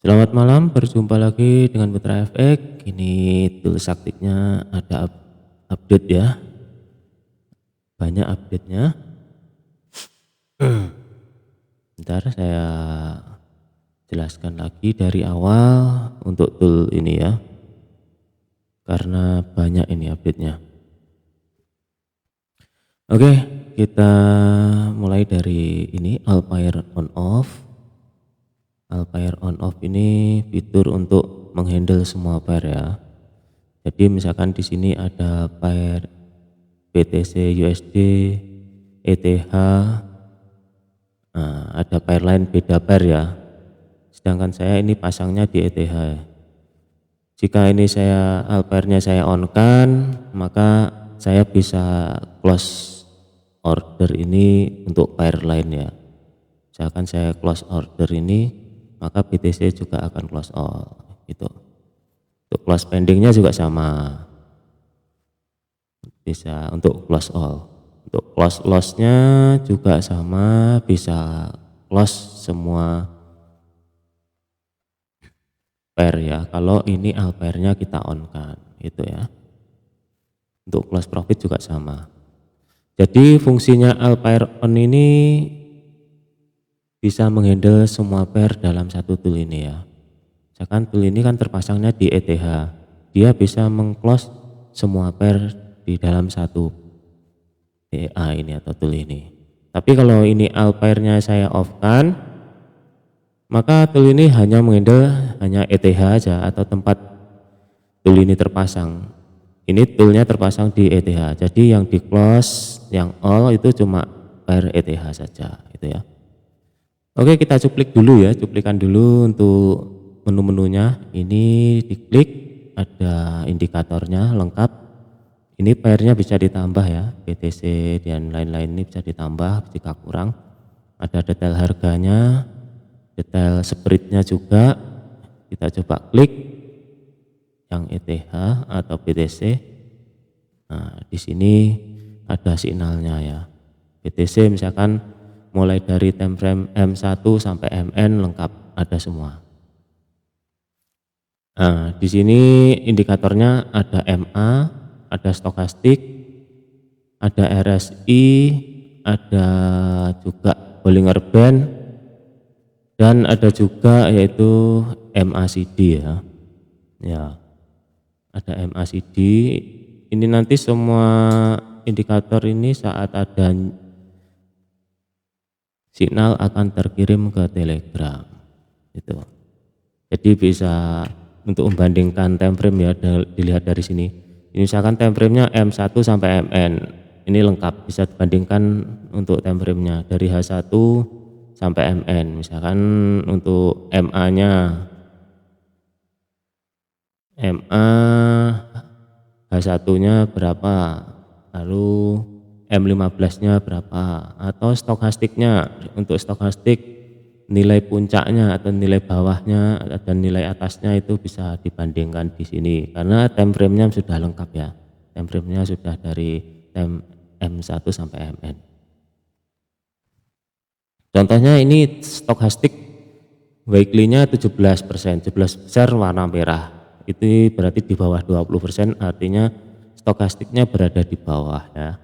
Selamat malam, berjumpa lagi dengan Putra FX. Ini tools aktifnya ada update ya, banyak update-nya. Bentar saya jelaskan lagi dari awal untuk tool ini ya, karena banyak ini update-nya. Oke, kita mulai dari ini Alpair on off. Alpair on off ini fitur untuk menghandle semua pair ya. Jadi misalkan di sini ada pair BTC USD, ETH, ada pair lain beda pair ya. Sedangkan saya ini pasangnya di ETH. Jika ini alpairnya saya on kan, maka saya bisa close order ini untuk pair lain ya. Misalkan saya close order ini, maka BTC juga akan close all gitu. Untuk close pendingnya juga sama, bisa untuk close all. Untuk close loss-nya juga sama, bisa close semua pair ya. Kalau ini alpairnya kita on kan, gitu ya. Untuk close profit juga sama. Jadi fungsinya alpair on ini bisa menghandle semua pair dalam satu tool ini ya. Misalkan tool ini kan terpasangnya di ETH, dia bisa mengclose semua pair di dalam satu PA ini atau tool ini. Tapi kalau ini alpairnya saya off kan, maka tool ini hanya menghandle hanya ETH aja atau tempat tool ini terpasang. Ini toolnya terpasang di ETH, jadi yang di close, yang all itu cuma pair ETH saja, gitu ya. Oke, kita cuplik dulu ya, cuplikan dulu untuk menu-menunya. Ini diklik, ada indikatornya lengkap. Ini pairnya bisa ditambah ya, BTC dan lain-lain ini bisa ditambah jika kurang. Ada detail harganya, detail spreadnya juga. Kita coba klik yang ETH atau BTC. Nah, di sini ada signalnya ya. BTC misalkan mulai dari time frame M1 sampai MN lengkap ada semua. Nah, di sini indikatornya ada MA, ada stokastik, ada RSI, ada juga Bollinger Band, dan ada juga yaitu MACD ya. Ya, ada MACD. Ini nanti semua indikator ini saat ada signal akan terkirim ke Telegram. Itu. Jadi bisa untuk membandingkan time frame ya, dilihat dari sini. Ini misalkan time frame-nya M1 sampai MN, ini lengkap, bisa dibandingkan untuk time frame-nya dari H1 sampai MN. Misalkan untuk MA-nya, MA H1-nya berapa, lalu M15-nya berapa, atau stokastiknya. Untuk stokastik nilai puncaknya atau nilai bawahnya dan nilai atasnya itu bisa dibandingkan di sini karena time frame-nya sudah lengkap ya. Time frame-nya sudah dari time M1 sampai MN. Contohnya ini stokastik weekly-nya 17%, 17% warna merah. Itu berarti di bawah 20%, artinya stokastiknya berada di bawah ya.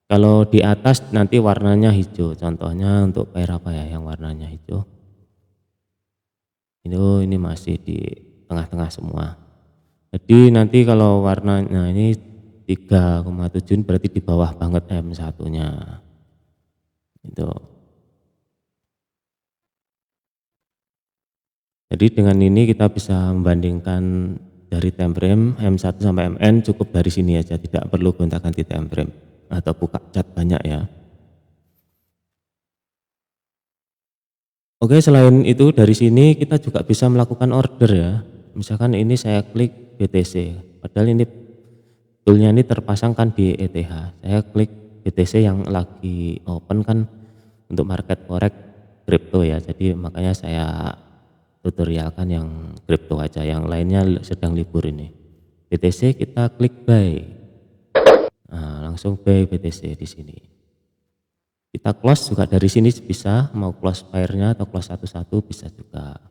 Kalau di atas nanti warnanya hijau, contohnya untuk pair apa ya yang warnanya hijau? Ini masih di tengah-tengah semua. Jadi nanti kalau warnanya ini 3,7 berarti di bawah banget M1-nya. Itu. Jadi dengan ini kita bisa membandingkan dari time frame M1 sampai MN cukup dari sini aja, tidak perlu gonta-ganti time frame atau buka cat banyak ya. Oke, selain itu dari sini kita juga bisa melakukan order ya. Misalkan ini saya klik BTC, padahal ini toolnya ini terpasangkan di ETH. Saya klik BTC yang lagi open kan untuk market forex crypto ya. Jadi makanya saya tutorialkan yang crypto aja, yang lainnya sedang libur ini. BTC kita klik buy. Nah, langsung buy BTC di sini. Kita close juga dari sini bisa, mau close pairnya atau close satu-satu bisa juga.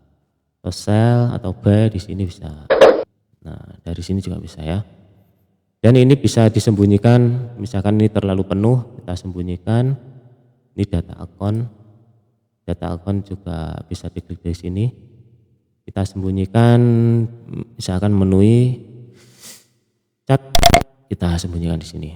atau sell atau buy di sini bisa. Nah, dari sini juga bisa ya. Dan ini bisa disembunyikan, misalkan ini terlalu penuh, kita sembunyikan. Ini data akun juga bisa diklik di sini. Kita sembunyikan, misalkan memenuhi cat, kita sembunyikan di sini.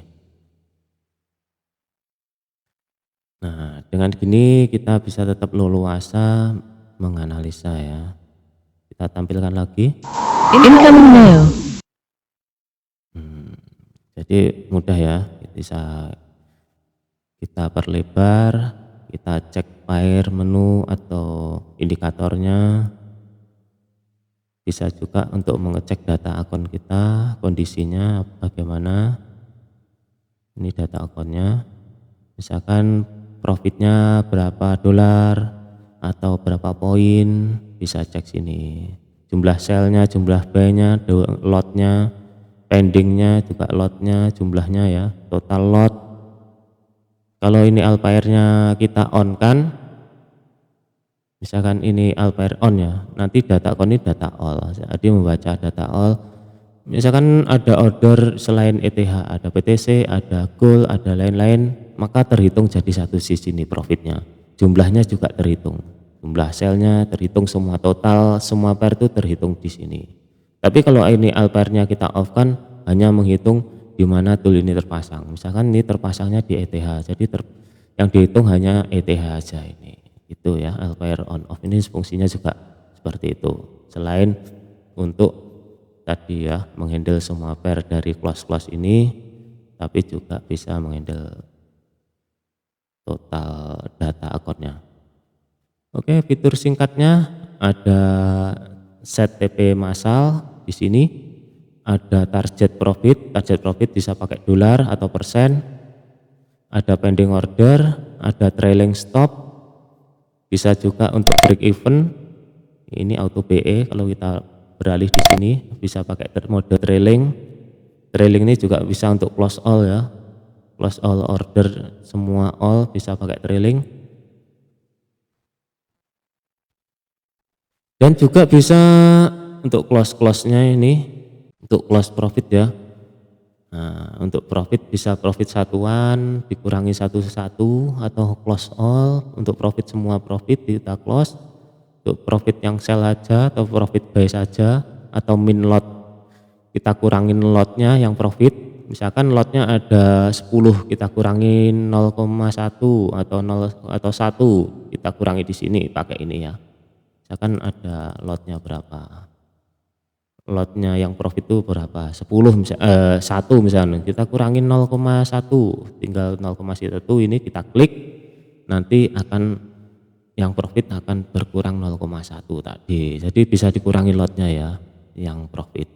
Nah, dengan gini kita bisa tetap leluasa menganalisa ya. Kita tampilkan lagi. Incoming mail. Jadi mudah ya, bisa kita perlebar, kita cek file menu atau indikatornya. Bisa juga untuk mengecek data akun kita, kondisinya bagaimana. Ini data akunnya, misalkan profitnya berapa dolar atau berapa poin, bisa cek sini. Jumlah sellnya, jumlah buy-nya, lotnya, pendingnya juga lotnya, jumlahnya ya, total lot. Kalau ini alpairnya kita on kan, misalkan ini alpair on ya, nanti data akun ini data all, jadi membaca data all. Misalkan ada order selain ETH, ada BTC, ada Gold, ada lain-lain, maka terhitung jadi satu sisi ini profitnya. Jumlahnya juga terhitung, jumlah selnya terhitung, semua total, semua pair itu terhitung di sini. Tapi kalau ini alpairnya kita off kan, hanya menghitung di mana tool ini terpasang. Misalkan ini terpasangnya di ETH, jadi yang dihitung hanya ETH aja ini. Itu ya, alpair on off ini fungsinya juga seperti itu. Selain untuk tadi ya menghandle semua pair dari close ini, tapi juga bisa menghandle total data akunnya. Oke, fitur singkatnya ada set TP massal di sini, ada target profit bisa pakai dolar atau persen, ada pending order, ada trailing stop, bisa juga untuk break even. Ini auto BE, kalau kita beralih di sini bisa pakai mode trailing. Trailing ini juga bisa untuk close all ya, close all order, semua all bisa pakai trailing. Dan juga bisa untuk close-nya ini, untuk close profit ya. Nah, untuk profit bisa profit satuan dikurangi satu-satu atau close all. Untuk profit semua profit kita close. Untuk profit yang sell aja atau profit buy saja, atau min lot kita kurangin lotnya yang profit. Misalkan lotnya ada 10, kita kurangin 0,1 atau 0 atau 1, kita kurangi di sini pakai ini ya. Misalkan ada lotnya berapa, lotnya yang profit itu berapa, 10 misalnya, 1 misalnya, kita kurangin 0,1, tinggal 0,1 ini kita klik, nanti akan yang profit akan berkurang 0,1 tadi. Jadi bisa dikurangi lotnya ya yang profit.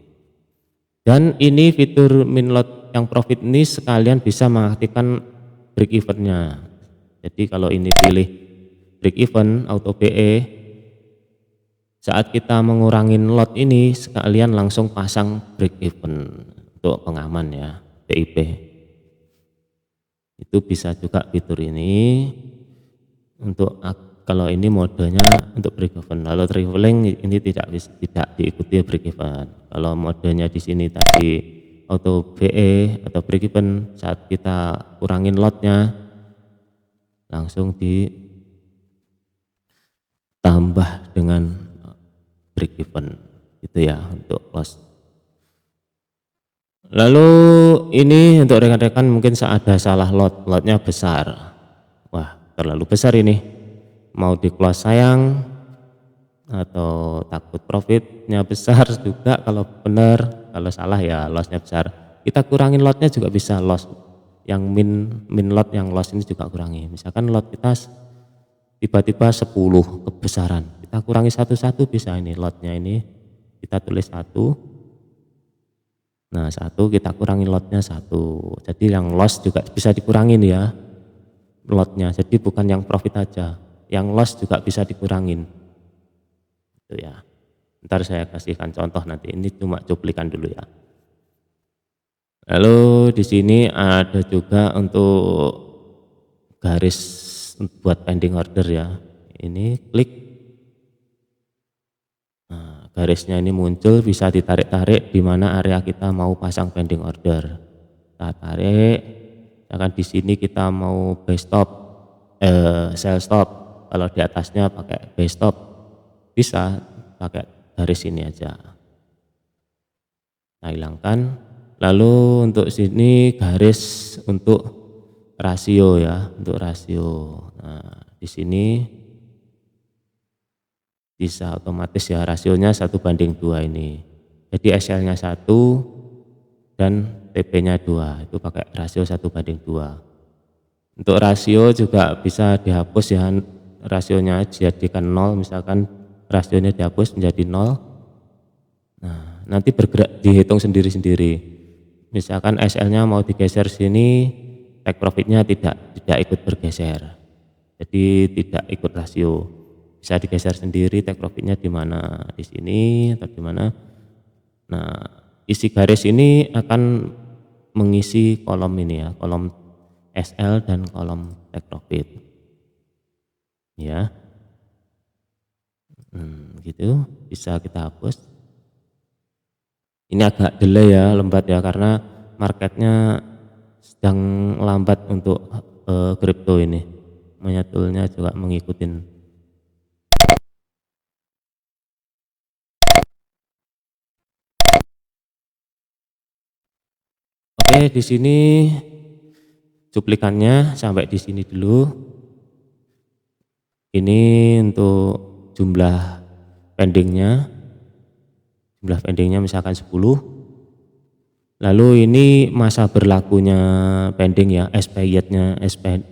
Dan ini fitur min lot yang profit ini sekalian bisa mengaktifkan break evennya. Jadi kalau ini pilih break even auto BE, saat kita mengurangin lot ini sekalian langsung pasang break even untuk pengaman ya, BIP. Itu bisa juga fitur ini untuk kalau ini modenya untuk break even. Kalau traveling ini tidak diikuti break even. Kalau modenya di sini tadi auto BE atau break even, saat kita kurangin lotnya langsung ditambah dengan break even itu ya untuk loss. Lalu ini untuk rekan-rekan mungkin ada salah lotnya besar, wah terlalu besar ini, mau di close sayang atau takut profitnya besar juga. Kalau benar, kalau salah ya lossnya besar, kita kurangin lotnya juga bisa. Loss yang min lot yang loss ini juga kurangi. Misalkan lot kita tiba-tiba 10 kebesaran, kita kurangi satu-satu bisa. Ini lotnya ini kita tulis 1, nah 1 kita kurangi lotnya 1, jadi yang loss juga bisa dikurangin ya lotnya. Jadi bukan yang profit aja, yang loss juga bisa dikurangin itu ya. Ntar saya kasihkan contoh nanti, ini cuma cuplikan dulu ya. Lalu di sini ada juga untuk garis buat pending order ya. Ini klik, garisnya ini muncul, bisa ditarik-tarik di mana area kita mau pasang pending order. Kita tarik, misalkan di sini kita mau buy stop, sell stop. Kalau di atasnya pakai buy stop, bisa pakai garis ini aja. Kita hilangkan. Lalu untuk sini garis untuk rasio ya, untuk rasio. Nah, di sini bisa otomatis ya rasionya 1:2 ini. Jadi SL-nya 1 dan TP-nya 2, itu pakai rasio 1:2. Untuk rasio juga bisa dihapus ya, rasionya jadikan 0, misalkan rasionya dihapus menjadi 0. Nah, nanti bergerak dihitung sendiri-sendiri. Misalkan SL-nya mau digeser sini, take profit-nya tidak ikut bergeser. Jadi tidak ikut rasio. Bisa digeser sendiri take profit-nya di mana, di sini atau di mana. Nah, isi garis ini akan mengisi kolom ini ya, kolom SL dan kolom take profit. Ya. Gitu, bisa kita hapus. Ini agak delay ya, lambat ya, karena marketnya sedang lambat untuk kripto ini. Menyetulnya juga mengikutin. Oke, di sini cuplikannya sampai di sini dulu. Ini untuk jumlah pendingnya. Jumlah pendingnya misalkan 10. Lalu ini masa berlakunya pending ya, expirednya,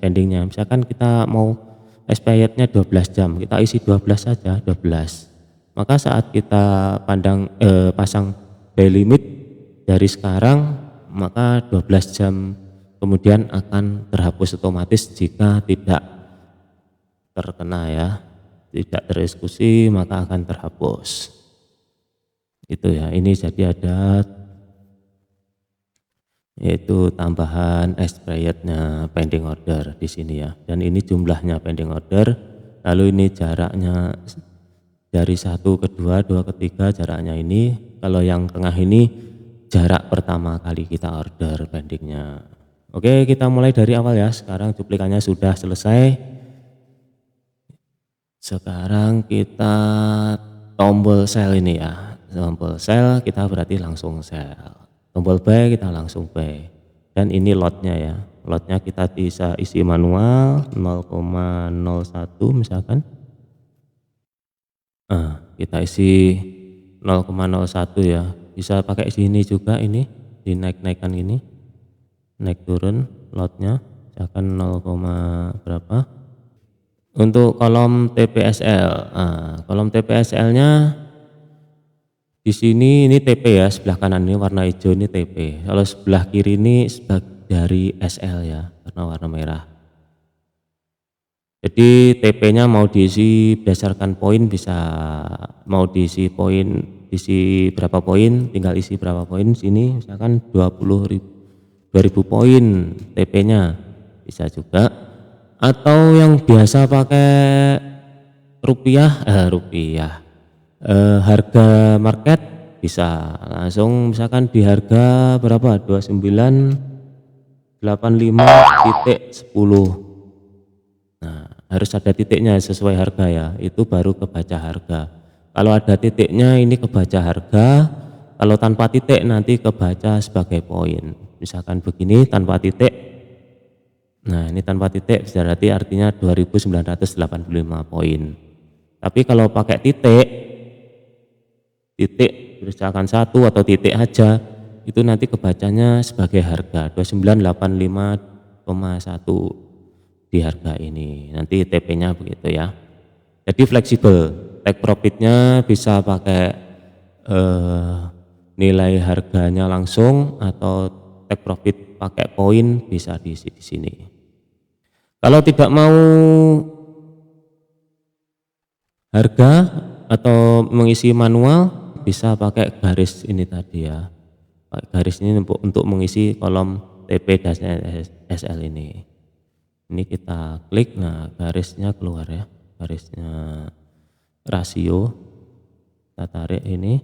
pendingnya. Misalkan kita mau expirednya 12 jam, kita isi 12 saja, 12. Maka saat kita pasang buy limit dari sekarang, maka 12 jam kemudian akan terhapus otomatis jika tidak terkena ya, tidak tereksekusi maka akan terhapus. Itu ya, ini jadi ada yaitu tambahan expirednya pending order di sini ya, dan ini jumlahnya pending order. Lalu ini jaraknya dari 1 ke 2, 2 ke 3 jaraknya ini. Kalau yang tengah ini jarak pertama kali kita order pendingnya. Oke, kita mulai dari awal ya. Sekarang cuplikannya sudah selesai. Sekarang kita tombol sell ini ya, tombol sell kita berarti langsung sell. Tombol buy kita langsung buy. Dan ini lotnya ya, lotnya kita bisa isi manual 0,01 misalkan. Kita isi 0,01 ya, bisa pakai sini juga, ini dinaik-naikkan ini, naik turun lotnya misalkan 0, berapa. Untuk kolom TPSL, kolom TPSL-nya di sini ini TP ya, sebelah kanan ini warna hijau ini TP. Kalau sebelah kiri ini dari SL ya, karena warna merah. Jadi TP-nya mau diisi berdasarkan poin bisa, mau diisi poin, diisi berapa poin, tinggal isi berapa poin sini, misalkan 20.000 poin TP-nya bisa juga. Atau yang biasa pakai rupiah, harga market bisa langsung misalkan di harga berapa, 2985.10. Nah, harus ada titiknya sesuai harga ya, itu baru kebaca harga. Kalau ada titiknya ini kebaca harga, kalau tanpa titik nanti kebaca sebagai poin. Misalkan begini tanpa titik, nah ini tanpa titik berarti artinya 2985 poin. Tapi kalau pakai titik misalkan 1 atau titik aja, itu nanti kebacanya sebagai harga 2985,1 di harga ini, nanti TP-nya begitu ya. Jadi fleksibel, take profitnya bisa pakai nilai harganya langsung atau take profit pakai poin, bisa diisi di sini. Kalau tidak mau harga atau mengisi manual, bisa pakai garis ini tadi ya. Garis ini untuk mengisi kolom TP dan SL ini. Ini kita klik, nah garisnya keluar ya, garisnya rasio. Kita tarik ini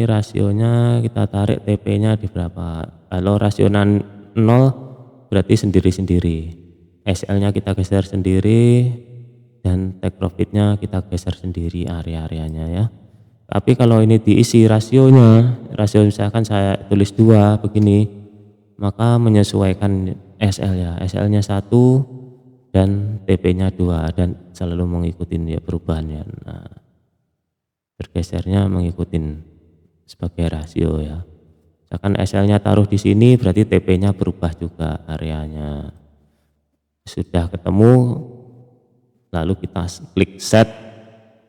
rasionya kita tarik TP-nya di berapa. Kalau rasionya 0 berarti sendiri-sendiri, SL-nya kita geser sendiri, dan take profit-nya kita geser sendiri area-areanya ya. Tapi kalau ini diisi rasionya, rasio misalkan saya tulis 2 begini, maka menyesuaikan SL ya, SL-nya 1 dan TP-nya 2 dan selalu mengikuti ya perubahannya. Nah, bergesernya mengikuti sebagai rasio ya. Misalkan SL-nya taruh di sini berarti TP-nya berubah juga areanya. Sudah ketemu lalu kita klik set,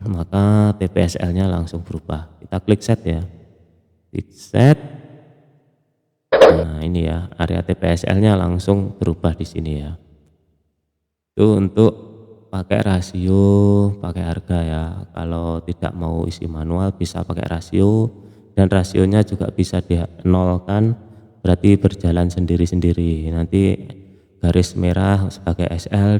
maka TPSL-nya langsung berubah. Kita klik set ya. Klik set. Nah, ini ya, area TPSL-nya langsung berubah di sini ya. Itu untuk pakai rasio, pakai harga ya. Kalau tidak mau isi manual bisa pakai rasio, dan rasionya juga bisa di-nolkan, berarti berjalan sendiri-sendiri. Nanti garis merah sebagai SL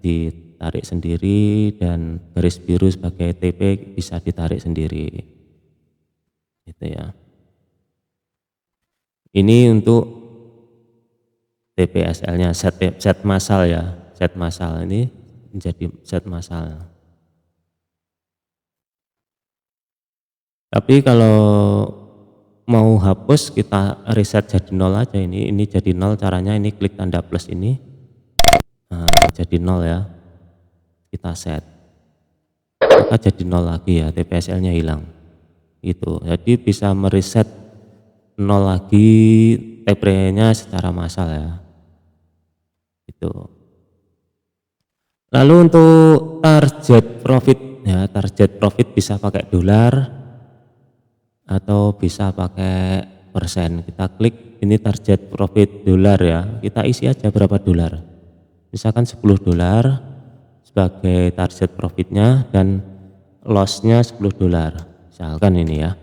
ditarik sendiri, dan garis biru sebagai TP bisa ditarik sendiri. Gitu ya. Ini untuk TPSL-nya, set massal ya. Set massal ini menjadi set massal. Tapi kalau mau hapus kita reset jadi 0 aja, ini jadi 0 caranya, ini klik tanda plus ini. Nah, jadi 0 ya. Kita set. Maka jadi 0 lagi ya, TPSL-nya hilang. Itu. Jadi bisa mereset 0 lagi TP-nya secara massal ya. Itu. Lalu untuk target profit ya, target profit bisa pakai dolar atau bisa pakai persen. Kita klik ini target profit dolar ya, kita isi aja berapa dolar, misalkan 10 dolar sebagai target profitnya, dan lossnya 10 dolar misalkan ini ya.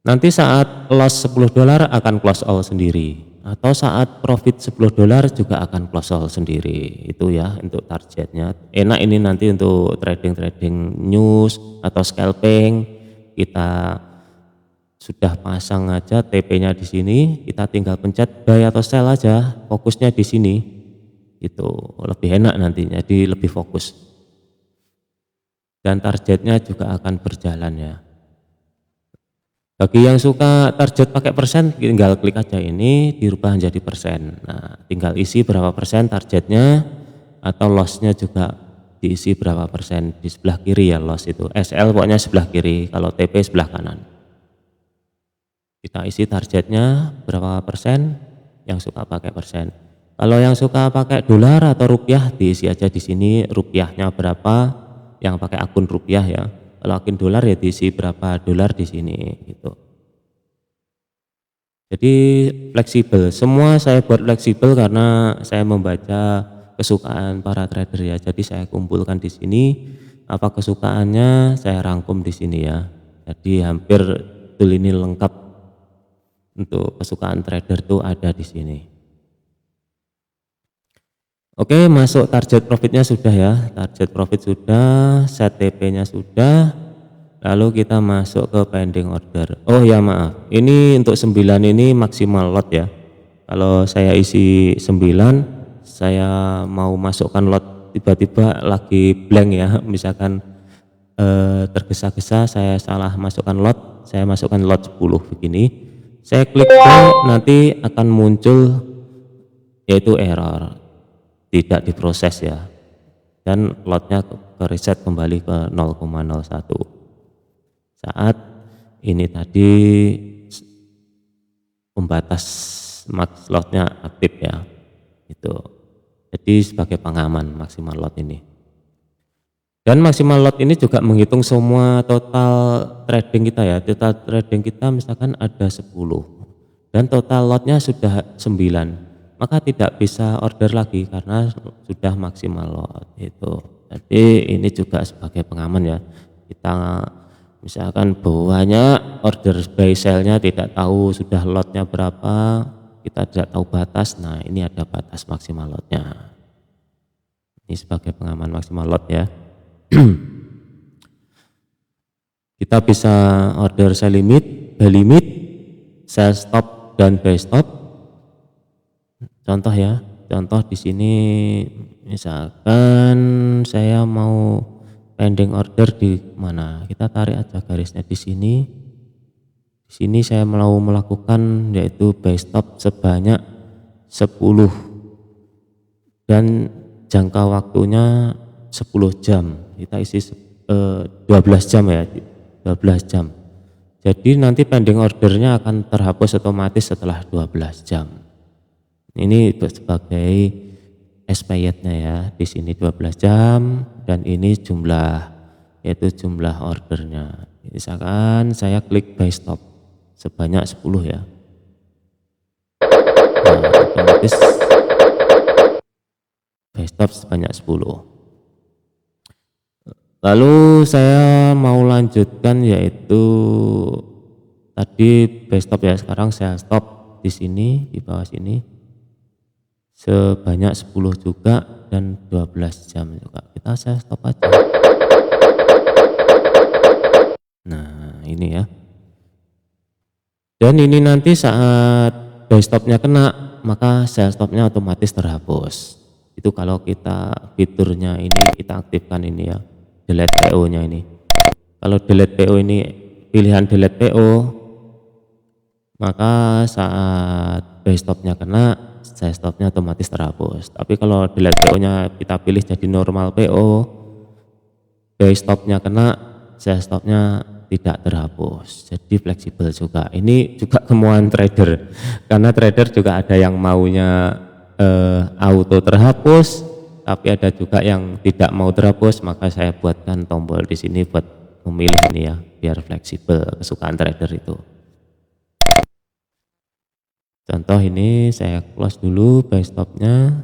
Nanti saat loss 10 dolar akan close all sendiri, atau saat profit 10 dolar juga akan close all sendiri. Itu ya untuk targetnya. Enak ini nanti untuk trading news atau scalping, kita sudah pasang aja TP-nya di sini, kita tinggal pencet buy atau sell aja, fokusnya di sini. Itu lebih enak nantinya, jadi lebih fokus. Dan targetnya juga akan berjalan ya. Bagi yang suka target pakai persen, tinggal klik aja ini, dirubah menjadi persen. Nah, tinggal isi berapa persen targetnya, atau lossnya juga diisi berapa persen. Di sebelah kiri ya loss itu, SL pokoknya sebelah kiri, kalau TP sebelah kanan. Kita isi targetnya berapa persen, yang suka pakai persen. Kalau yang suka pakai dolar atau rupiah, diisi aja di sini rupiahnya berapa, yang pakai akun rupiah ya. Kalau akun dolar ya diisi berapa dolar di sini gitu. Jadi fleksibel, semua saya buat fleksibel karena saya membaca kesukaan para trader ya. Jadi saya kumpulkan di sini apa kesukaannya, saya rangkum di sini ya. Jadi hampir tool ini lengkap untuk kesukaan trader tuh ada di sini. Oke, masuk target profitnya sudah ya, target profit sudah, set TP-nya sudah, lalu kita masuk ke pending order. Oh ya maaf, ini untuk 9 ini maksimal lot ya. Kalau saya isi 9, saya mau masukkan lot, tiba-tiba lagi blank ya, misalkan tergesa-gesa saya salah masukkan lot, saya masukkan lot 10 begini, saya klik play, nanti akan muncul yaitu error, tidak diproses ya, dan lotnya ke reset kembali ke 0,01 saat ini tadi pembatas max lotnya aktif ya. Itu jadi sebagai pengaman maksimal lot ini, dan maksimal lot ini juga menghitung semua total trading kita ya. Total trading kita misalkan ada 10 dan total lotnya sudah 9, maka tidak bisa order lagi karena sudah maksimal lot itu. Jadi ini juga sebagai pengaman ya, kita misalkan banyak order buy sell-nya tidak tahu sudah lotnya berapa, kita tidak tahu batas, nah ini ada batas maksimal lotnya, ini sebagai pengaman maksimal lot ya. kita bisa order sell limit, buy limit, sell stop dan buy stop. Contoh ya, contoh di sini misalkan saya mau pending order di mana, kita tarik aja garisnya di sini. Di sini saya mau melakukan yaitu buy stop sebanyak 10 dan jangka waktunya 10 jam. Kita isi 12 jam ya, 12 jam. Jadi nanti pending ordernya akan terhapus otomatis setelah 12 jam. Ini sebagai expirednya ya, di sini 12 jam dan ini jumlah, yaitu jumlah ordernya. Misalkan saya klik buy stop sebanyak 10 ya. Nah, otomatis buy stop sebanyak 10. Lalu saya mau lanjutkan yaitu tadi buy stop ya, sekarang saya stop di sini, di bawah sini sebanyak 10 juga dan 12 jam juga. Kita saya stop aja. Nah, ini ya. Dan ini nanti saat buy stopnya kena, maka sell stopnya otomatis terhapus. Itu kalau kita fiturnya ini kita aktifkan ini ya, delete PO nya ini. Kalau delete PO ini, pilihan delete PO, maka saat buy stopnya kena, sell stopnya otomatis terhapus. Tapi kalau delete PO nya kita pilih jadi normal PO, buy stopnya kena, sell stopnya tidak terhapus. Jadi fleksibel juga. Ini juga kemauan trader, karena trader juga ada yang maunya auto terhapus, tapi ada juga yang tidak mau terhapus. Maka saya buatkan tombol di sini buat memilih ini ya, biar fleksibel kesukaan trader itu. Contoh ini saya close dulu buy stopnya,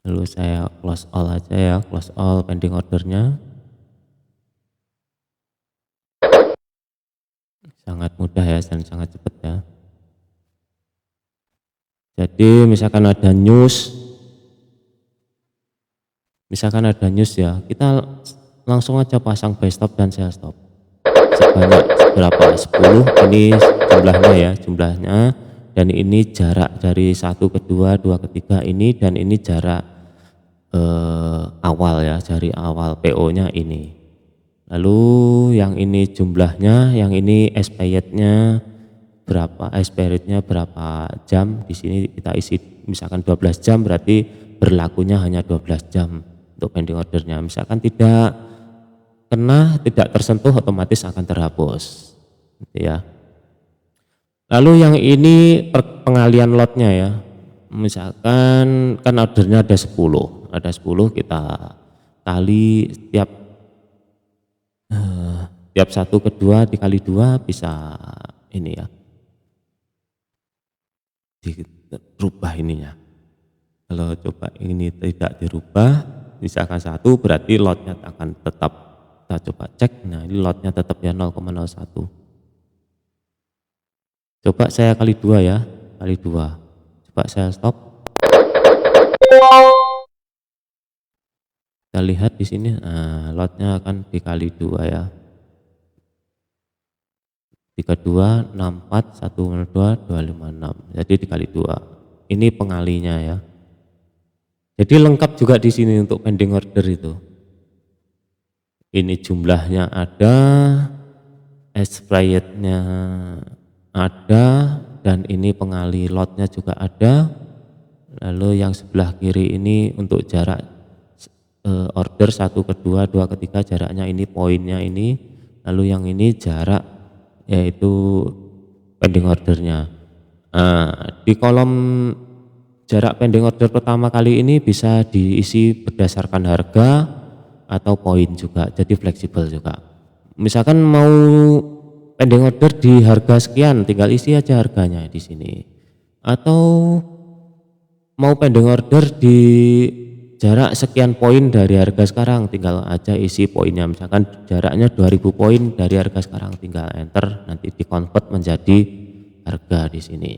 lalu saya close all aja ya, close all pending ordernya. Sangat mudah ya dan sangat cepat ya. Jadi misalkan ada news ya, kita langsung aja pasang buy stop dan sell stop sebanyak berapa, 10. Ini jumlahnya ya, jumlahnya, dan ini jarak dari 1 ke 2, 2 ke 3 ini, dan ini jarak awal ya, dari awal PO nya ini. Lalu yang ini jumlahnya, yang ini expirednya berapa, expirednya berapa jam. Di sini kita isi misalkan 12 jam, berarti berlakunya hanya 12 jam untuk pending ordernya. Misalkan tidak kena, tidak tersentuh, otomatis akan terhapus gitu ya. Lalu yang ini pengalian lotnya ya, misalkan kan ordernya ada 10, kita kali tiap 1 ke 2 dikali 2 bisa ini ya, dirubah ininya. Kalau coba ini tidak dirubah, misalkan 1, berarti lotnya akan tetap, kita coba cek. Nah, ini lotnya tetap ya 0,01. Coba saya kali 2 ya, kali 2. Coba saya stop. Kita lihat di sini, nah, lotnya akan dikali 2 ya. 32, 64, 102, 256. Jadi dikali 2. Ini pengalinya ya. Jadi lengkap juga di sini untuk pending order itu. Ini jumlahnya ada, expirednya ada, dan ini pengali lotnya juga ada. Lalu yang sebelah kiri ini untuk jarak order 1 ke 2, 2 ke 3, jaraknya ini, poinnya ini. Lalu yang ini jarak, yaitu pending ordernya. Nah, di kolom jarak pending order pertama kali ini bisa diisi berdasarkan harga atau poin juga, jadi fleksibel juga. Misalkan mau pending order di harga sekian, tinggal isi aja harganya di sini. Atau mau pending order di jarak sekian poin dari harga sekarang, tinggal aja isi poinnya. Misalkan jaraknya 2000 poin dari harga sekarang, tinggal enter, nanti di-convert menjadi harga di sini.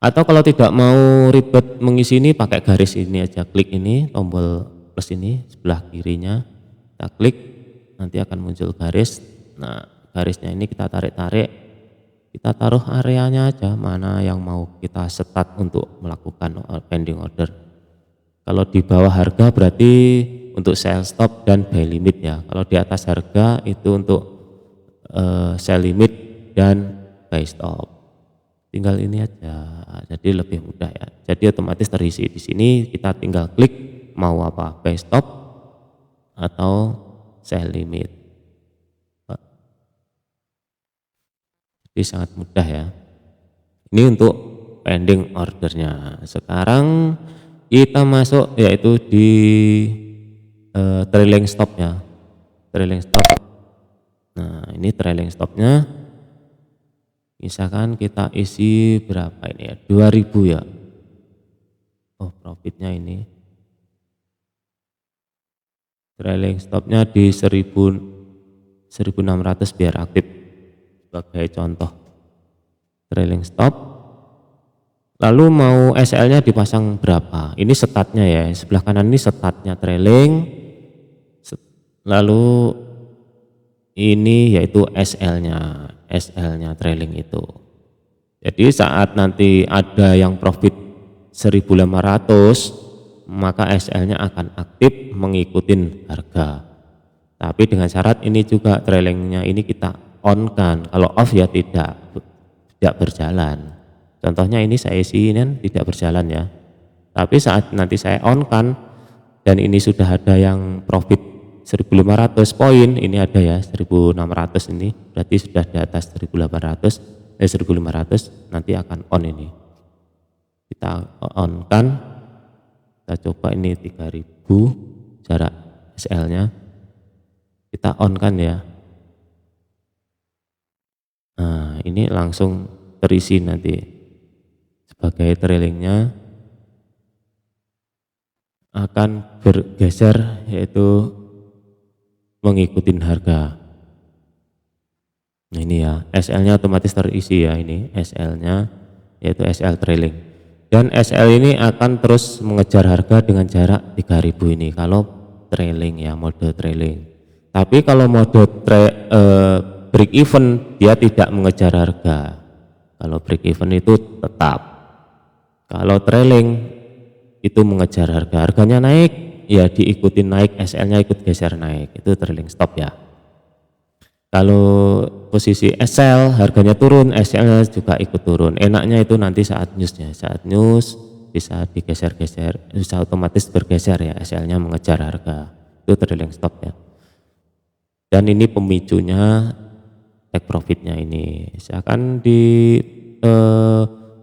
Atau kalau tidak mau ribet mengisi ini, pakai garis ini aja, klik ini, tombol plus ini sebelah kirinya, kita klik, nanti akan muncul garis. Nah, garisnya ini kita tarik-tarik, kita taruh areanya aja, mana yang mau kita start untuk melakukan pending order. Kalau di bawah harga berarti untuk sell stop dan buy limit ya. Kalau di atas harga itu untuk sell limit dan buy stop. Tinggal ini aja, jadi lebih mudah ya. Jadi otomatis terisi di sini, kita tinggal klik mau apa, buy stop atau sell limit. Jadi sangat mudah ya. Ini untuk pending ordernya. Sekarang kita masuk yaitu di trailing stopnya. Trailing stop. Nah, ini trailing stopnya. Misalkan kita isi berapa ini ya, 2000 ya. Oh, profitnya ini. Trailing stopnya di 1600 biar aktif. Sebagai contoh. Trailing stop. Lalu mau SL-nya dipasang berapa? Ini statnya ya, sebelah kanan ini statnya trailing. Lalu ini yaitu SL-nya trailing itu. Jadi saat nanti ada yang profit 1500, maka SL-nya akan aktif mengikuti harga. Tapi dengan syarat ini juga trailingnya ini kita on kan, kalau off ya tidak berjalan. Contohnya ini saya isi ini tidak berjalan ya. Tapi saat nanti saya on kan dan ini sudah ada yang profit 1500 poin, ini ada ya 1600 ini, berarti sudah di atas 1500 nanti akan on ini. Kita on kan, kita coba ini 3000 jarak SL-nya. Kita on kan ya. Nah, ini langsung terisi nanti sebagai trailingnya akan bergeser yaitu mengikuti harga. Nah, ini ya SL-nya otomatis terisi ya, ini SL-nya yaitu SL trailing. Dan SL ini akan terus mengejar harga dengan jarak 3000 ini kalau trailing ya, mode trailing. Tapi kalau mode break even dia tidak mengejar harga. Kalau break even itu tetap. Kalau trailing itu mengejar harga. Harganya naik, ya diikuti naik, SL-nya ikut geser naik. Itu trailing stop ya. Kalau posisi SL harganya turun, SL-nya juga ikut turun. Enaknya itu nanti saat newsnya, saat news bisa digeser-geser, bisa otomatis bergeser ya, SL-nya mengejar harga. Itu trailing stop ya. Dan ini pemicunya take profitnya ini. Misalkan di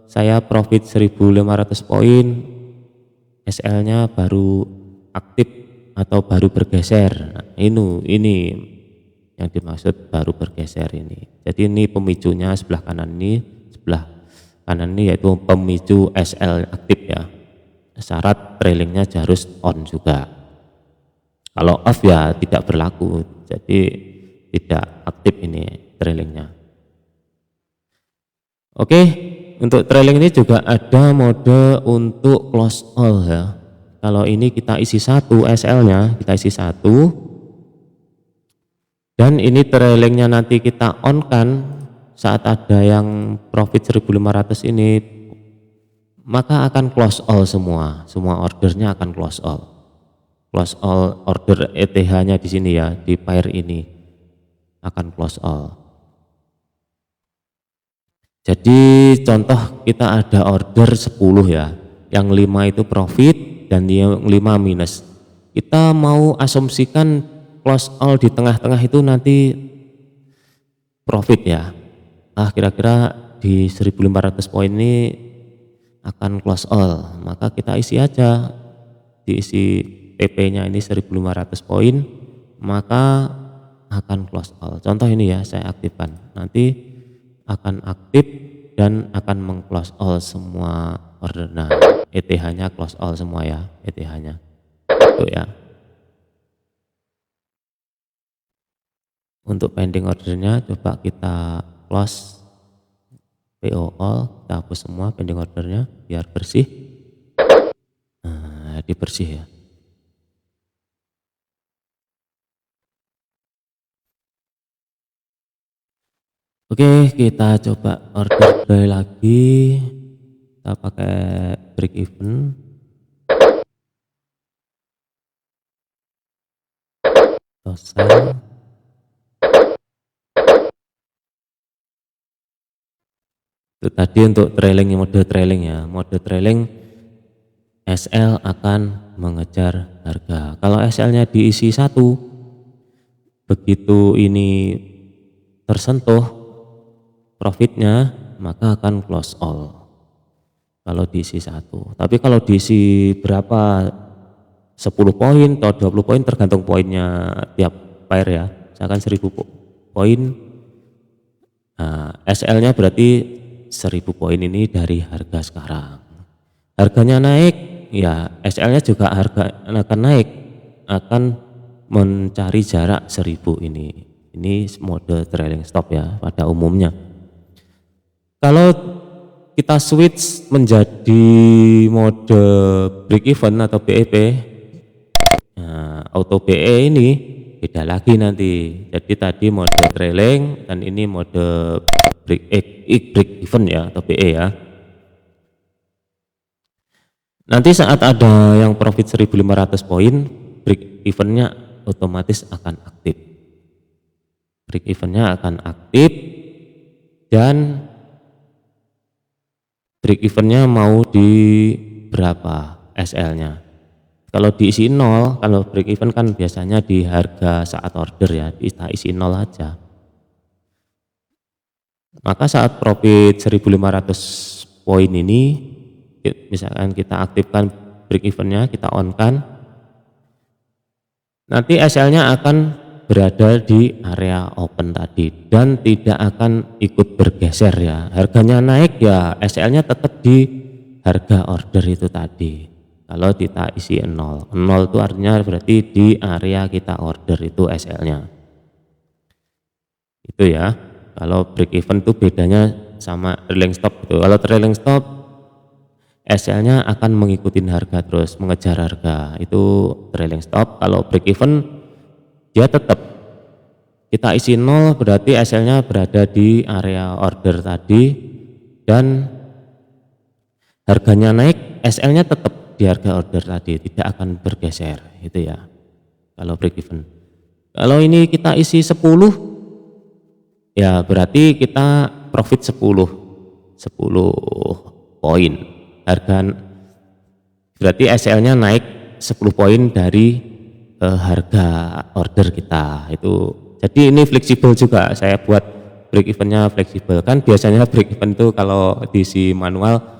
saya profit 1500 poin, SL-nya baru aktif atau baru bergeser. Nah, ini yang dimaksud baru bergeser ini. Jadi ini pemicunya sebelah kanan ini yaitu pemicu SL aktif ya. Syarat trailingnya harus on juga. Kalau off ya tidak berlaku, jadi tidak aktif ini trailingnya. Oke, untuk trailing ini juga ada mode untuk close all ya. Kalau ini kita isi satu SL-nya, kita isi satu, dan ini trailingnya nanti kita on kan saat ada yang profit 1500 ini, maka akan close all semua ordernya akan close all. Close all order ETH-nya di sini ya, di pair ini akan close all. Jadi contoh kita ada order 10 ya, yang 5 itu profit dan yang 5 minus. Kita mau asumsikan close all di tengah-tengah itu nanti profit ya. Kira-kira di 1500 poin ini akan close all, maka kita isi aja, diisi TP-nya ini 1500 poin, maka akan close all. Contoh ini ya, saya aktifkan, nanti akan aktif dan akan meng-close all semua order. Nah, ETH-nya close all semua ya, ETH-nya. Itu ya. Untuk pending ordernya coba kita close PO all, kita hapus semua pending ordernya biar bersih. Nah, dibersih ya. Oke, kita coba order buy lagi. Kita pakai break even. Total. Itu tadi untuk trailing, mode trailing ya. Mode trailing SL akan mengejar harga. Kalau SL-nya diisi 1, begitu ini tersentuh profitnya, maka akan close all. Kalau diisi 1. Tapi kalau diisi berapa, 10 poin atau 20 poin tergantung poinnya tiap pair ya. Misalkan 1000 poin, nah, SL-nya berarti 1000 poin ini dari harga sekarang. Harganya naik, ya SL-nya juga akan naik, akan mencari jarak 1000 ini. Ini mode trailing stop ya pada umumnya. Kalau kita switch menjadi mode break even atau BEP, nah, auto BE ini beda lagi nanti. Jadi tadi mode trailing dan ini mode break even ya atau BE ya. Nanti saat ada yang profit 1500 poin, break evennya otomatis akan aktif. Break evennya akan aktif dan break evennya mau di berapa SL-nya. Kalau diisi 0, kalau break even kan biasanya di harga saat order ya, kita isi 0 aja. Maka saat profit 1500 poin ini, misalkan kita aktifkan break evennya, kita on kan, nanti SL-nya akan berada di area open tadi dan tidak akan ikut bergeser ya. Harganya naik ya SL-nya tetap di harga order itu tadi. Kalau kita isi 0, 0 itu artinya berarti di area kita order itu SL-nya. Itu ya. Kalau break even itu bedanya sama trailing stop gitu. Kalau trailing stop SL-nya akan mengikuti harga terus, mengejar harga. Itu trailing stop. Kalau break even dia tetap kita isi 0 berarti SL-nya berada di area order tadi dan harganya naik, SL-nya tetap di harga order tadi, tidak akan bergeser itu ya. Kalau break even. Kalau ini kita isi 10 ya berarti kita profit 10 poin. Harga berarti SL-nya naik 10 poin dari harga order kita itu. Jadi ini fleksibel juga, saya buat break evennya fleksibel. Kan biasanya break even itu kalau diisi manual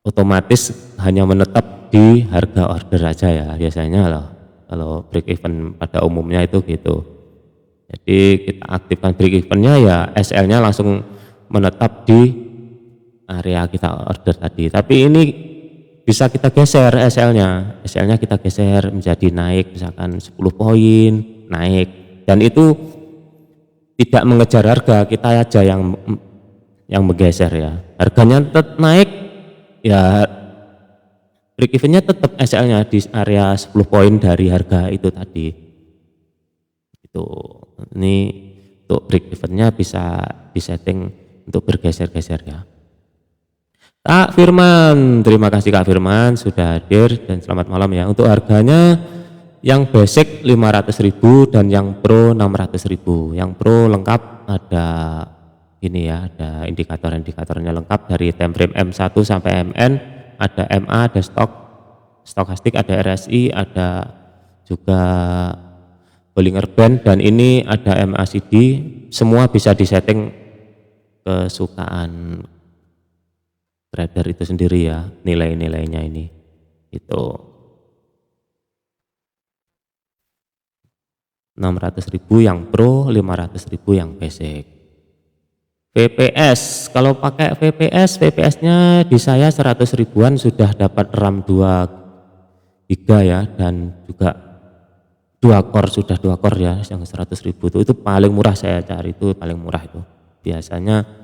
otomatis hanya menetap di harga order aja ya biasanya loh. Kalau break even pada umumnya itu gitu. Jadi kita aktifkan break evennya ya SL-nya langsung menetap di area kita order tadi. Tapi ini bisa kita geser SL-nya. SL-nya kita geser menjadi naik misalkan 10 poin naik dan itu tidak mengejar harga, kita aja yang menggeser ya. Harganya tetap naik ya break evennya tetap SL-nya di area 10 poin dari harga itu tadi. Itu ini untuk break evennya bisa disetting untuk bergeser-geser ya. Kak Firman, terima kasih Kak Firman sudah hadir dan selamat malam ya. Untuk harganya yang basic 500.000 dan yang pro 600.000. Yang pro lengkap ada ini ya, ada indikator-indikatornya lengkap dari time frame M1 sampai MN, ada MA, ada stokastik, ada RSI, ada juga Bollinger Band dan ini ada MACD. Semua bisa disetting kesukaan trader itu sendiri ya, nilai-nilainya ini itu 600.000 yang pro, 500.000 yang basic. VPS, kalau pakai VPS-nya di saya 100 ribuan sudah dapat RAM 2 GB ya dan juga 2 core, sudah 2 core ya yang 100.000 itu paling murah saya cari, itu paling murah itu. Biasanya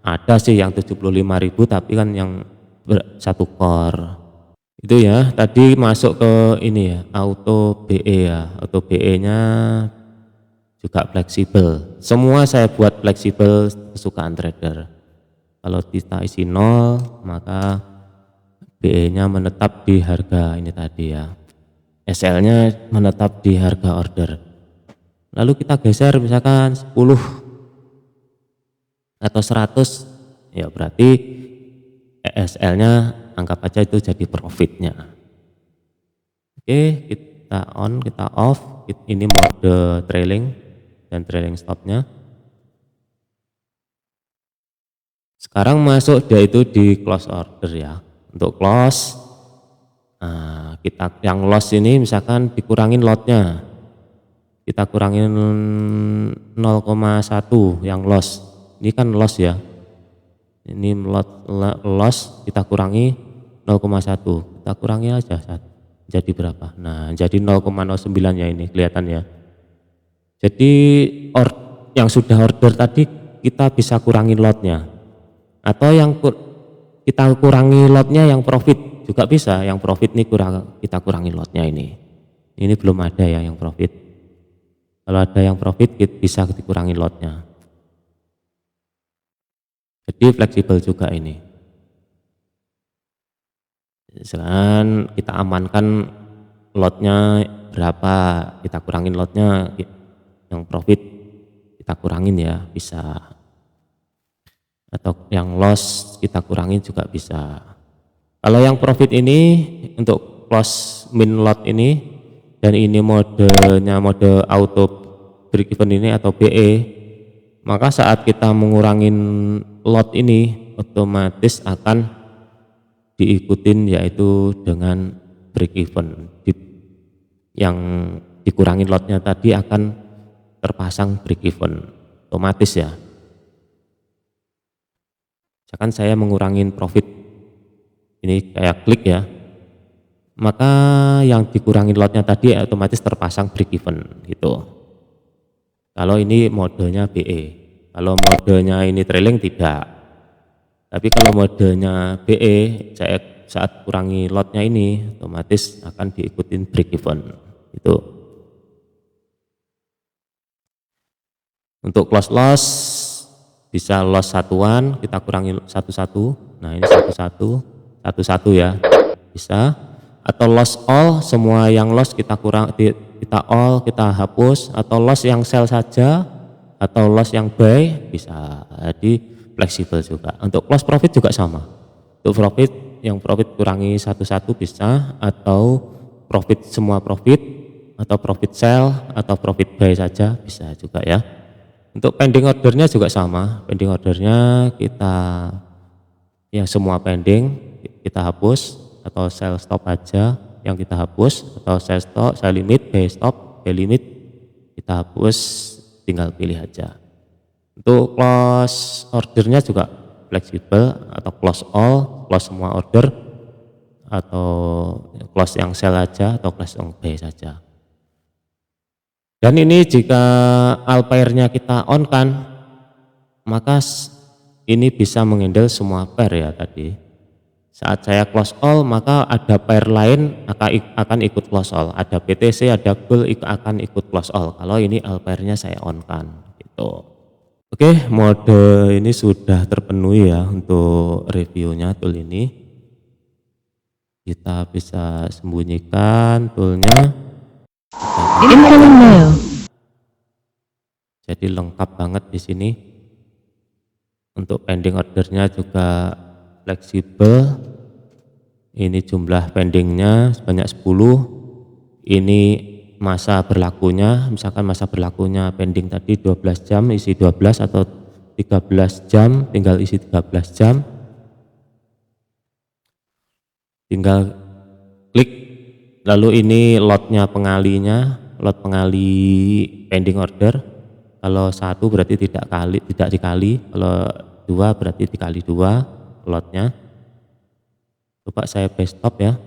ada sih yang 75.000 tapi kan yang 1 core. Itu ya, tadi masuk ke ini ya, auto BE ya, auto BE-nya juga fleksibel. Semua saya buat fleksibel kesukaan trader. Kalau kita isi 0, maka BE-nya menetap di harga ini tadi ya. SL-nya menetap di harga order. Lalu kita geser misalkan 10 atau 100, ya berarti SL-nya anggap aja itu jadi profitnya. Oke, kita on, kita off. Ini mode trailing dan trailing stopnya. Sekarang masuk dia itu di close order ya. Untuk close, nah, kita yang loss ini misalkan dikurangin lotnya, kita kurangin 0,1 yang loss. Ini kan loss ya. Ini loss kita kurangi 0,1. Kita kurangi aja jadi berapa? Nah, jadi 0,09 ya, ini kelihatan ya. Jadi yang sudah order tadi kita bisa kurangi lotnya. Atau yang kita kurangi lotnya yang profit juga bisa. Yang profit nih kita kurangi lotnya ini. Ini belum ada ya yang profit. Kalau ada yang profit bisa dikurangi lotnya. Jadi fleksibel juga ini. Sekarang kita amankan lotnya berapa, kita kurangin lotnya, yang profit kita kurangin ya, bisa. Atau yang loss kita kurangin juga bisa. Kalau yang profit ini untuk close min lot ini, dan ini modenya mode auto break even ini atau BE, maka saat kita mengurangin lot ini otomatis akan diikutin yaitu dengan break even. Yang dikurangin lotnya tadi akan terpasang break even otomatis ya. Misalkan saya mengurangin profit ini kayak klik ya, maka yang dikurangin lotnya tadi otomatis terpasang break even gitu. Kalau ini modenya BE, kalau modenya ini trailing tidak. Tapi kalau modenya BE, saya saat kurangi lotnya ini otomatis akan diikutin break even itu. Untuk close loss bisa loss satuan, kita kurangi satu-satu. Nah, ini satu-satu ya, bisa. Atau loss all, semua yang loss kita all, kita hapus. Atau loss yang sell saja, atau loss yang buy bisa. Jadi fleksibel juga. Untuk close profit juga sama. Untuk profit, yang profit kurangi satu-satu bisa, atau profit semua profit, atau profit sell, atau profit buy saja bisa juga ya. Untuk pending ordernya juga sama. Pending ordernya kita yang semua pending kita hapus, atau sell stop aja yang kita hapus, atau sell stop, sell limit, buy stop, buy limit kita hapus, tinggal pilih aja. Untuk close ordernya juga fleksibel, atau close all, close semua order, atau close yang sell aja, atau close yang buy saja. Dan ini jika alpairnya kita on kan, maka ini bisa menghandle semua pair ya tadi. Saat saya close all, maka ada pair lain akan ikut close all. Ada BTC, ada Gold akan ikut close all. Kalau ini alpairnya saya on kan, gitu. Oke, mode ini sudah terpenuhi ya untuk reviewnya tool ini. Kita bisa sembunyikan toolnya. Jadi lengkap banget di sini. Untuk pending ordernya juga fleksibel. Ini jumlah pendingnya sebanyak 10. Ini masa berlakunya, misalkan masa berlakunya pending tadi 12 jam, isi 12, atau 13 jam, tinggal isi 13 jam. Tinggal klik, lalu ini lotnya pengalinya, lot pengali pending order. Kalau 1 berarti tidak dikali, kalau 2 berarti dikali 2 lotnya. Coba saya buy stop ya.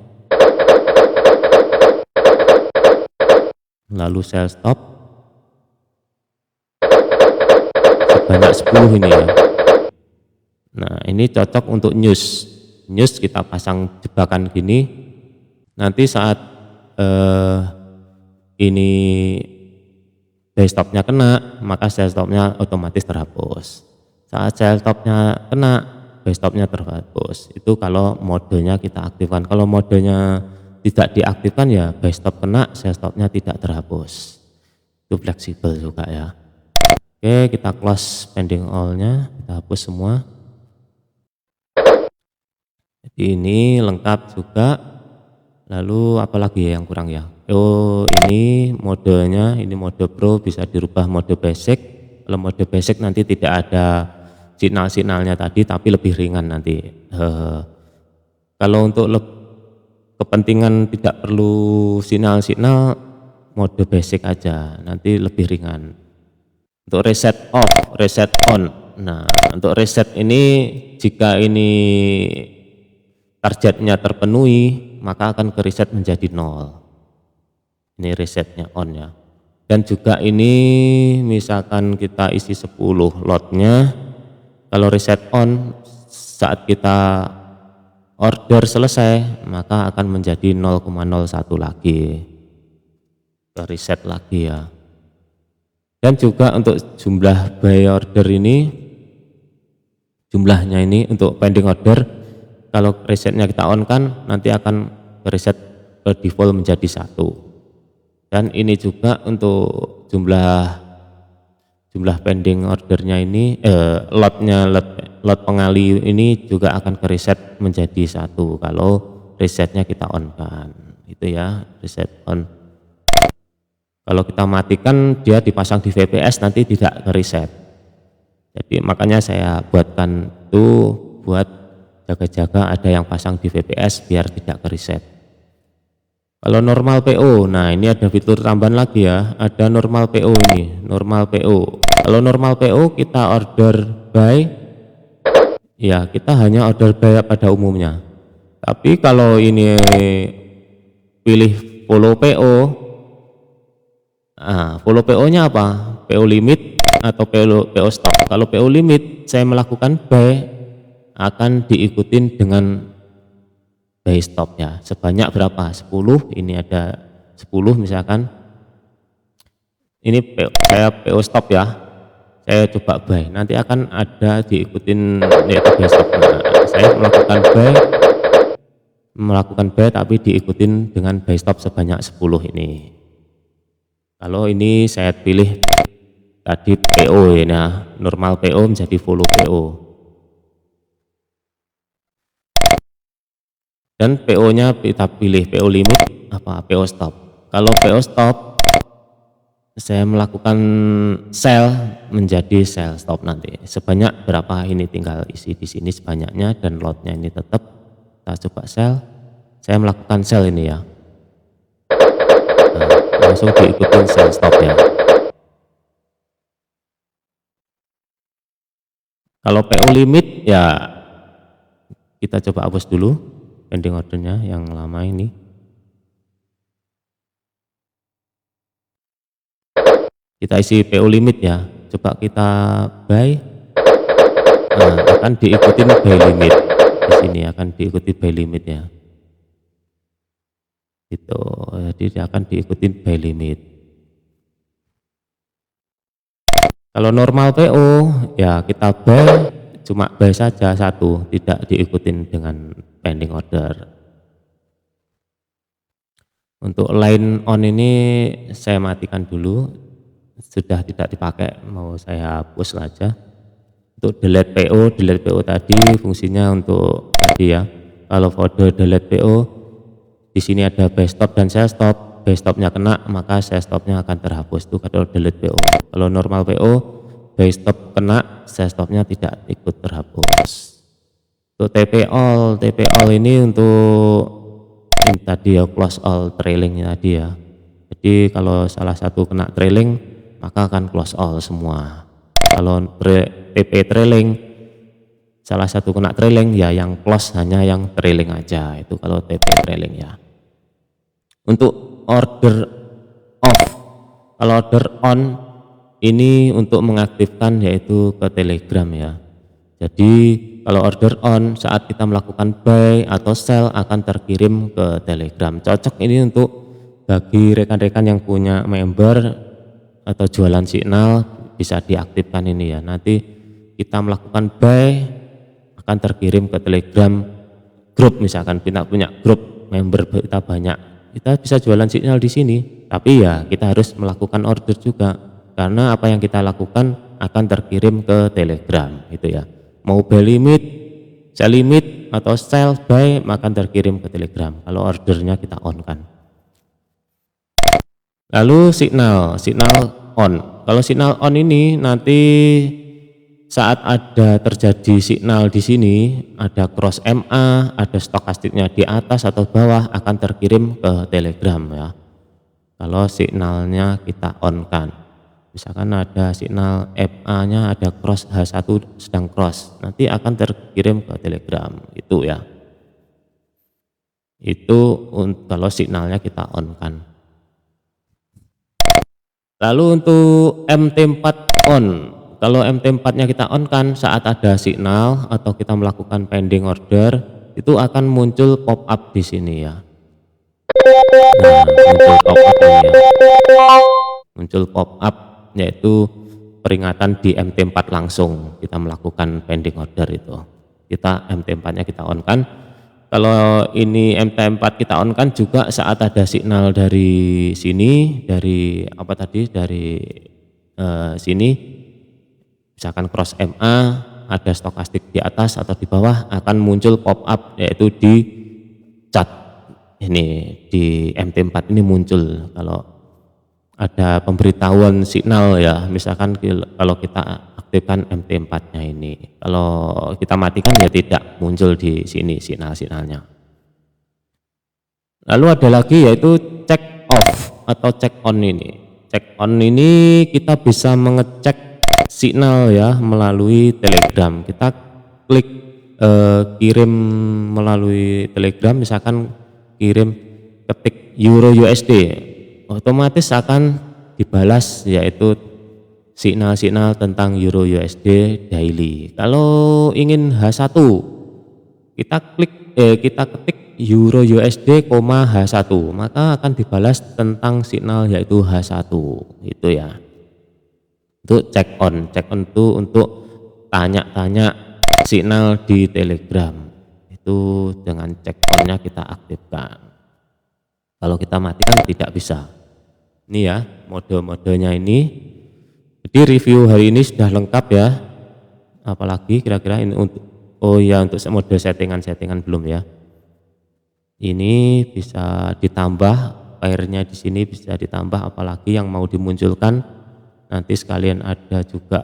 Lalu sell stop. Sebanyak 10 ini ya. Nah, ini cocok untuk news. News kita pasang jebakan gini. Nanti saat ini buy stopnya kena, maka sell stopnya otomatis terhapus. Saat sell stopnya kena, buy stopnya terhapus. Itu kalau modenya kita aktifkan. Kalau modenya tidak diaktifkan ya buy stop kena, sell stopnya tidak terhapus. Itu fleksibel juga ya. Oke, kita close pending all-nya, kita hapus semua. Jadi ini lengkap juga. Lalu apalagi ya yang kurang ya? Oh, ini modenya, ini mode pro bisa dirubah mode basic. Kalau mode basic nanti tidak ada signal-signalnya tadi, tapi lebih ringan nanti. Kalau untuk kepentingan tidak perlu signal-signal, mode basic aja, nanti lebih ringan. Untuk reset off, reset on. Nah, untuk reset ini jika ini targetnya terpenuhi, maka akan ke reset menjadi 0. Ini resetnya on ya. Dan juga ini misalkan kita isi 10 lotnya, kalau reset on saat kita order selesai, maka akan menjadi 0,01 lagi. Ke reset lagi ya. Dan juga untuk jumlah buy order ini, jumlahnya ini untuk pending order, kalau resetnya kita on kan nanti akan reset ke default menjadi 1. Dan ini juga untuk jumlah pending ordernya ini, lot pengali ini juga akan ke reset menjadi 1 kalau resetnya kita on kan. Itu ya, reset on. Kalau kita matikan dia dipasang di VPS nanti tidak ke reset. Jadi makanya saya buatkan itu buat jaga-jaga ada yang pasang di VPS biar tidak ke reset. Kalau normal PO, nah ini ada fitur tambahan lagi ya, ada normal PO ini, normal PO. Kalau normal PO kita order buy, ya kita hanya order buy pada umumnya. Tapi kalau ini pilih follow PO, nah, follow PO-nya apa? PO limit atau PO stop. Kalau PO limit saya melakukan buy akan diikutin dengan buy stop ya, sebanyak berapa? 10, ini ada 10 misalkan. Ini saya PO stop ya, saya coba buy, nanti akan ada diikutin yaitu buy stop. Nah, saya melakukan buy tapi diikutin dengan buy stop sebanyak 10 ini. Kalau ini saya pilih tadi PO ya, normal PO menjadi follow PO. Dan PO-nya kita pilih PO limit apa PO stop. Kalau PO stop saya melakukan sell menjadi sell stop nanti. Sebanyak berapa ini tinggal isi di sini sebanyaknya dan lotnya ini tetap. Kita coba sell. Saya melakukan sell ini ya. Nah, langsung diikutin sell stop ya. Kalau PO limit ya kita coba hapus dulu pending ordernya yang lama ini. Kita isi PO limit ya, coba kita buy, nah, akan diikuti buy limit. Di sini akan diikuti buy limit ya. Itu jadi dia akan diikuti buy limit. Kalau normal PO ya kita buy, cuma buy saja satu, tidak diikutin dengan pending order. Untuk line on ini saya matikan dulu, sudah tidak dipakai, mau saya hapus saja. Untuk delete PO tadi fungsinya untuk tadi ya. Kalau kode delete PO di sini ada buy stop dan sell stop. Buy stopnya kena maka sell stopnya akan terhapus, itu kalau delete PO. Kalau normal PO buy stop kena, sell stopnya tidak ikut terhapus. Untuk TP all ini untuk ini tadi ya, close all trailing tadi ya. Jadi kalau salah satu kena trailing maka akan close all semua. Kalau TP trailing salah satu kena trailing ya yang close hanya yang trailing aja, itu kalau TP trailing ya. Untuk order off, kalau order on ini untuk mengaktifkan yaitu ke Telegram ya. Jadi kalau order on saat kita melakukan buy atau sell akan terkirim ke Telegram. Cocok ini untuk bagi rekan-rekan yang punya member atau jualan signal bisa diaktifkan ini ya. Nanti kita melakukan buy akan terkirim ke Telegram grup, misalkan kita punya grup member kita banyak, kita bisa jualan signal di sini. Tapi ya kita harus melakukan order juga, karena apa yang kita lakukan akan terkirim ke Telegram itu ya. Mau buy limit, sell limit atau sell buy akan terkirim ke Telegram kalau ordernya kita on kan. Lalu signal on. Kalau signal on ini nanti saat ada terjadi signal di sini, ada cross MA, ada stokastiknya di atas atau bawah akan terkirim ke Telegram ya. Kalau signalnya kita on kan. Misalkan ada signal FA-nya ada cross H1 sedang cross, nanti akan terkirim ke Telegram itu ya. Itu kalau signalnya kita on kan. Lalu untuk MT4 on, kalau MT4-nya kita on kan saat ada signal atau kita melakukan pending order itu akan muncul pop up di sini ya. Nah, muncul pop up ini ya. Muncul pop up yaitu peringatan di MT4 langsung kita melakukan pending order itu. Kita MT4-nya kita on kan. Kalau ini MT4 kita on kan juga saat ada signal dari sini, dari apa tadi, dari sini, misalkan cross MA, ada stokastik di atas atau di bawah akan muncul pop up yaitu di chat ini, di MT4 ini muncul kalau ada pemberitahuan signal ya, misalkan kalau kita aktifkan MT4-nya ini. Kalau kita matikan ya tidak muncul di sini signal-signalnya. Lalu ada lagi yaitu check off atau check on ini. Check on ini kita bisa mengecek signal ya melalui Telegram. Kita klik kirim melalui Telegram, misalkan kirim ketik Euro USD, otomatis akan dibalas yaitu signal-signal tentang Euro USD daily. Kalau ingin H1 kita ketik Euro USD, H1 maka akan dibalas tentang signal yaitu H1 itu ya. Untuk check on itu untuk tanya-tanya signal di Telegram itu dengan check onnya kita aktifkan. Kalau kita matikan tidak bisa. Ini ya mode-modenya ini. Jadi review hari ini sudah lengkap ya. Apalagi kira-kira ini untuk untuk mode settingan belum ya. Ini bisa ditambah pairnya di sini, bisa ditambah apalagi yang mau dimunculkan. Nanti sekalian ada juga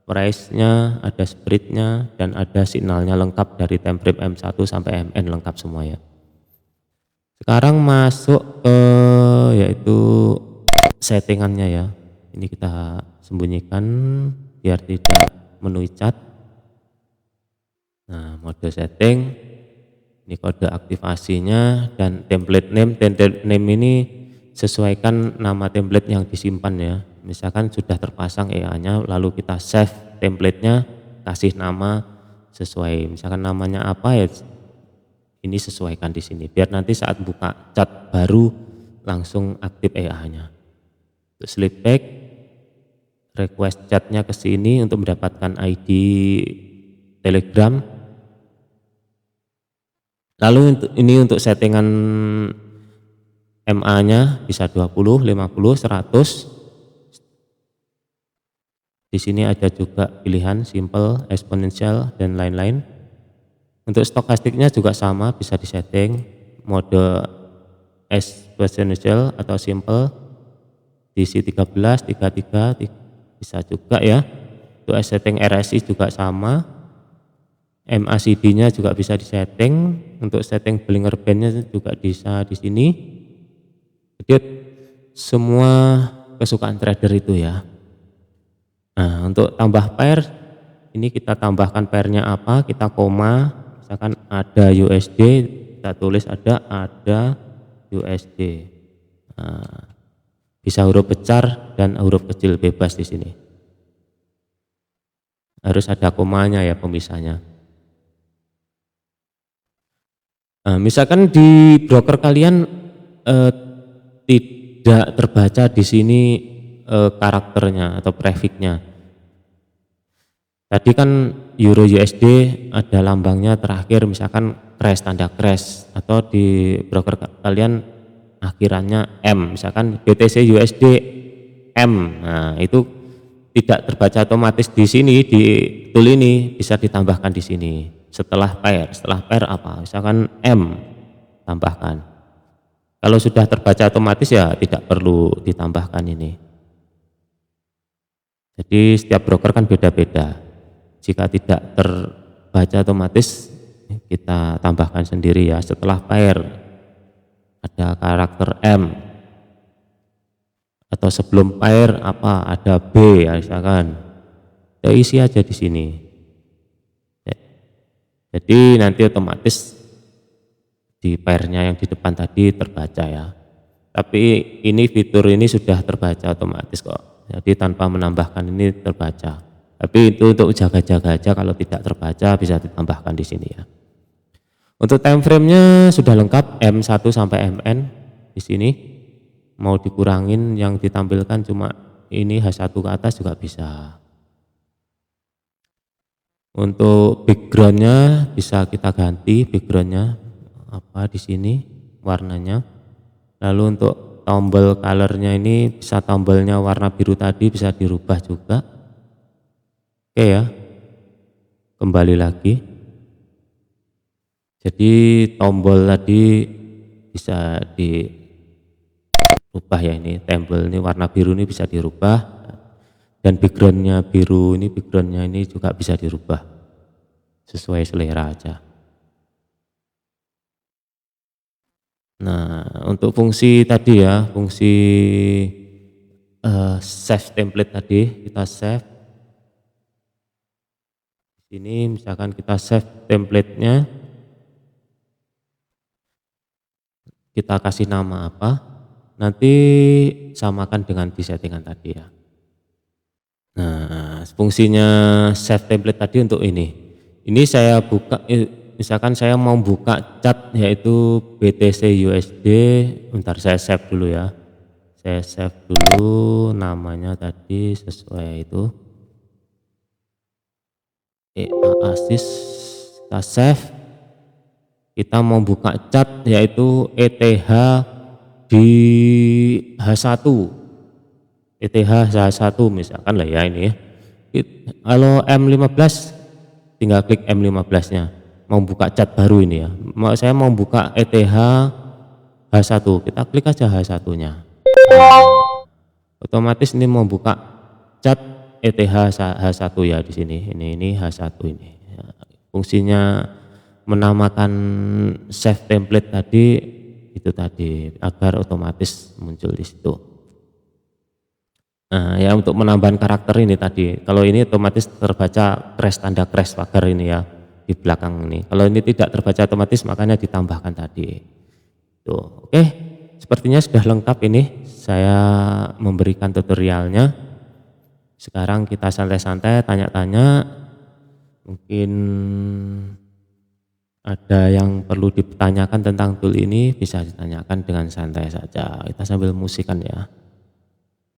price-nya, ada spread-nya dan ada signalnya lengkap dari time frame M1 sampai MN lengkap semua ya. Sekarang masuk ke yaitu settingannya ya. Ini kita sembunyikan biar tidak menuhi cat. Nah, mode setting, ini kode aktivasinya dan template name. Template name ini sesuaikan nama template yang disimpan ya. Misalkan sudah terpasang EA-nya, lalu kita save template-nya, kasih nama sesuai. Misalkan namanya apa ya, ini sesuaikan di sini. Biar nanti saat buka cat baru langsung aktif EA-nya. Slip back, request chatnya ke sini untuk mendapatkan ID Telegram. Lalu ini untuk settingan MA-nya bisa 20, 50, 100. Di sini ada juga pilihan simple, exponential dan lain-lain. Untuk stokastiknya juga sama, bisa disetting mode exponential atau simple, DC 13, 33 bisa juga ya. Untuk setting RSI juga sama, MACD-nya juga bisa disetting. Untuk setting Bollinger Band-nya juga bisa di sini. Jadi semua kesukaan trader itu ya. Nah, untuk tambah pair, ini kita tambahkan pairnya apa? Kita koma, misalkan ada USD, kita tulis ada USD. Nah, bisa huruf besar dan huruf kecil bebas di sini. Harus ada komanya ya pemisahnya. Nah, misalkan di broker kalian tidak terbaca di sini karakternya atau prefiknya. Tadi kan Euro USD ada lambangnya terakhir misalkan crash, tanda crash, atau di broker kalian akhirannya M, misalkan BTC USD M. Nah, itu tidak terbaca otomatis di sini, di tool ini bisa ditambahkan di sini. Setelah pair apa? Misalkan M, tambahkan. Kalau sudah terbaca otomatis ya tidak perlu ditambahkan ini. Jadi setiap broker kan beda-beda. Jika tidak terbaca otomatis kita tambahkan sendiri ya. Setelah pair ada karakter M, atau sebelum pair apa ada B ya misalkan. Ya isi aja di sini. Jadi nanti otomatis di pairnya yang di depan tadi terbaca ya. Tapi ini fitur ini sudah terbaca otomatis kok. Jadi tanpa menambahkan ini terbaca. Tapi itu untuk jaga-jaga aja, kalau tidak terbaca bisa ditambahkan di sini ya. Untuk time frame-nya sudah lengkap M1 sampai MN di sini. Mau dikurangin yang ditampilkan cuma ini H1 ke atas juga bisa. Untuk backgroundnya bisa kita ganti backgroundnya apa di sini warnanya. Lalu untuk tombol colornya ini bisa tombolnya warna biru tadi bisa dirubah juga. Oke ya, kembali lagi. Jadi tombol tadi bisa dirubah ya, ini tombol ini warna biru ini bisa dirubah, dan backgroundnya biru ini, backgroundnya ini juga bisa dirubah sesuai selera aja. Nah, untuk fungsi tadi ya, fungsi save template tadi kita save. Ini misalkan kita save templatenya, kita kasih nama apa, nanti samakan dengan di settingan tadi ya. Nah, fungsinya save template tadi untuk ini saya buka, misalkan saya mau buka chart yaitu BTC USD, bentar saya save dulu ya, saya save dulu namanya tadi sesuai itu. Asis kita save, kita mau buka chart yaitu ETH di H1, ETH H1 misalkan lah ya ini ya. Kalau M15 tinggal klik M15 nya, mau buka chart baru ini ya, saya mau buka ETH H1, kita klik aja H1 nya. Otomatis ini mau buka chart ETH H1 ya di sini. Ini H1 ini. Fungsinya menamakan save template tadi itu tadi agar otomatis muncul di situ. Nah, ya untuk menambahkan karakter ini tadi. Kalau ini otomatis terbaca crash, tanda crash pagar ini ya di belakang ini. Kalau ini tidak terbaca otomatis makanya ditambahkan tadi. Tuh, oke. Sepertinya sudah lengkap ini. Saya memberikan tutorialnya. Sekarang kita santai-santai tanya-tanya, mungkin ada yang perlu ditanyakan tentang tool ini bisa ditanyakan dengan santai saja. Kita sambil musikan ya.